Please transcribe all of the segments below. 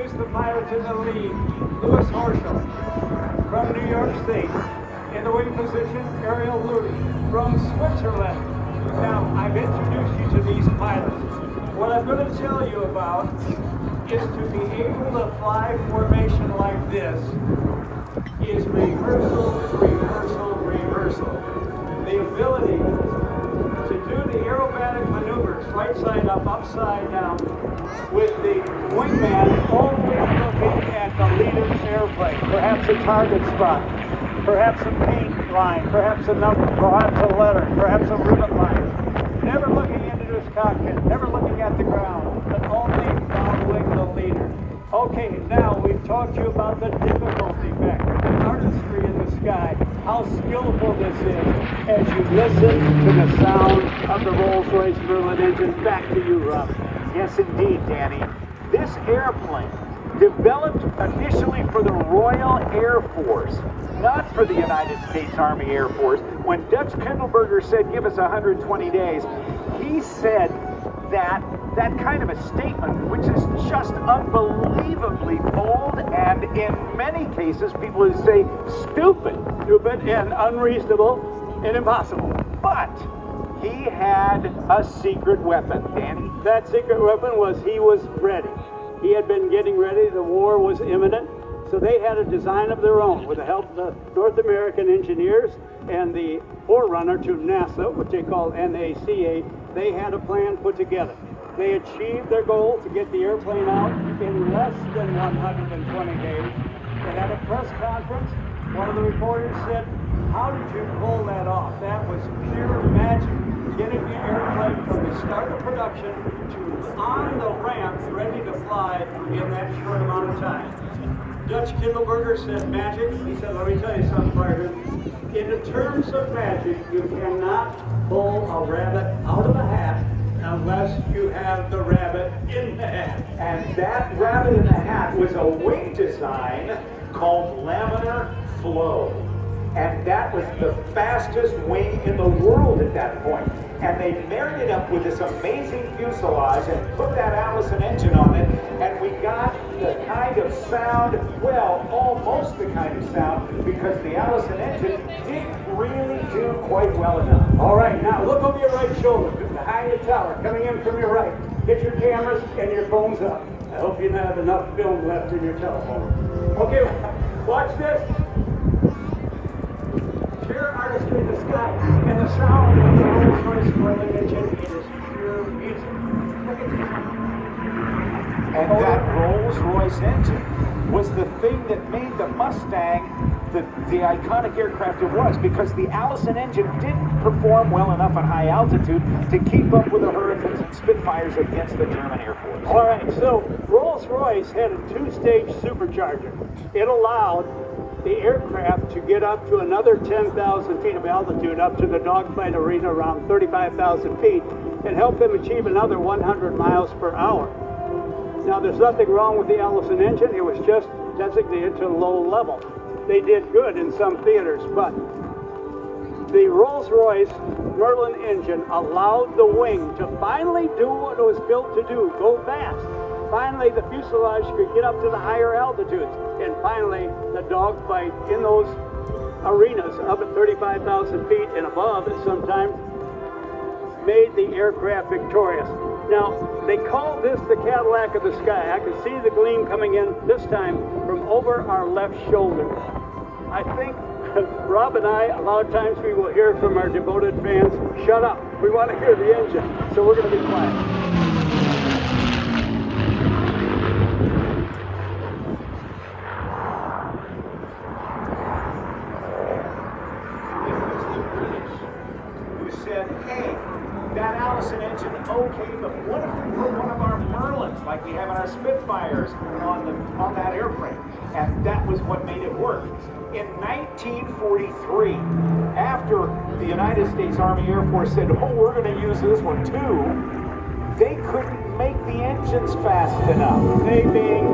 introduce the pilot in the lead, Louis Horschel from New York State. In the wing position, Ariel Ludi from Switzerland. Now, I've introduced you to these pilots. What I'm going to tell you about is to be able to fly formation like this is rehearsal, rehearsal, rehearsal. The ability to do the aerobatic maneuvers, right side up, upside down, with the wingman always looking at the leader's airplane, perhaps a target spot, perhaps a paint line, perhaps a number, perhaps a letter, perhaps a rivet line. Never looking into his cockpit, never looking at the ground, but only following the leader. Okay, now we've talked to you about the difficulty factor, the artistry in the sky, how skillful this is as you listen to the sound of the Rolls-Royce Merlin engine. Back to you, Rob. Yes, indeed, Danny. This airplane, developed initially for the Royal Air Force, not for the United States Army Air Force. When Dutch Kindleberger said, give us 120 days, he said that kind of a statement, which is just unbelievably bold and in many cases people would say stupid And unreasonable and impossible. But he had a secret weapon, Danny. That secret weapon was he was ready. He had been getting ready. The war was imminent. So they had a design of their own with the help of the North American engineers and the forerunner to NASA, which they call NACA. They had a plan put together. They achieved their goal to get the airplane out in less than 120 days. They had a press conference. One of the reporters said, how did you pull that off? That was pure magic. Getting the airplane from the start of production to on the ramp, ready to fly in that short amount of time. Dutch Kindleberger said magic. He said, let me tell you something, partner. In the terms of magic, you cannot pull a rabbit out of a hat unless you have the rabbit in the hat. And that rabbit in the hat was a wing design called laminar flow. And that was the fastest wing in the world at that point. And they married it up with this amazing fuselage and put that Allison engine on it, and we got the kind of sound, well, almost the kind of sound, because the Allison engine didn't really do quite well enough. All right, now look over your right shoulder, behind the tower, coming in from your right. Get your cameras and your phones up. I hope you have enough film left in your telephone. Okay, watch this. Pure artistry in the sky, and the sound of the Rolls-Royce Merlin engine, it is pure music. Look at this. And that Rolls-Royce engine was the thing that made the Mustang the iconic aircraft it was, because the Allison engine didn't perform well enough at high altitude to keep up with the Hurricanes and Spitfires against the German Air Force. All right, so Rolls-Royce had a two-stage supercharger. It allowed the aircraft to get up to another 10,000 feet of altitude, up to the dogfight arena around 35,000 feet, and help them achieve another 100 miles per hour. Now, there's nothing wrong with the Allison engine. It was just designated to low level. They did good in some theaters, but the Rolls-Royce Merlin engine allowed the wing to finally do what it was built to do, go fast. Finally, the fuselage could get up to the higher altitudes. And finally, the dogfight in those arenas up at 35,000 feet and above sometimes made the aircraft victorious. Now, they call this the Cadillac of the sky. I can see the gleam coming in this time from over our left shoulder. I think Rob and I, a lot of times we will hear from our devoted fans, shut up, we want to hear the engine, so we're going to be quiet. Hey, that Allison engine, okay, but what if we put one of our Merlins, like we have in our Spitfires, on that airframe? And that was what made it work. In 1943, after the United States Army Air Force said, oh, we're going to use this one too, they couldn't make the engines fast enough. They being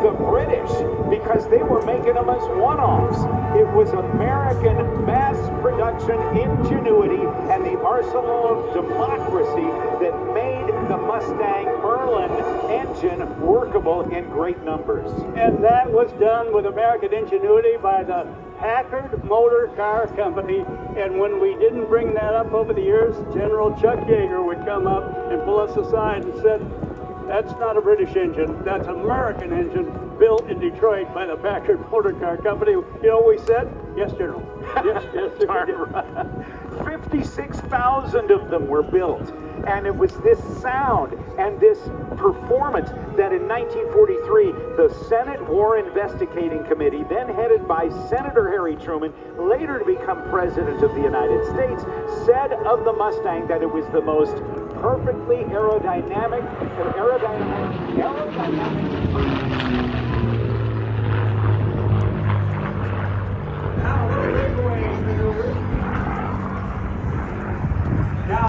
the British, because they were making them as one-offs. It was American mass production ingenuity and the arsenal of democracy that made the Mustang earn Merlin engine workable in great numbers. And that was done with American ingenuity by the Packard Motor Car Company. And when we didn't bring that up over the years, General Chuck Yeager would come up and pull us aside and said, "That's not a British engine, that's an American engine built in Detroit by the Packard Motor Car Company." You know what we said? "Yes, General." Yes, sir. 56,000 of them were built. And it was this sound and this performance that in 1943, the Senate War Investigating Committee, then headed by Senator Harry Truman, later to become President of the United States, said of the Mustang that it was the most perfectly aerodynamic. Now, what a takeaway.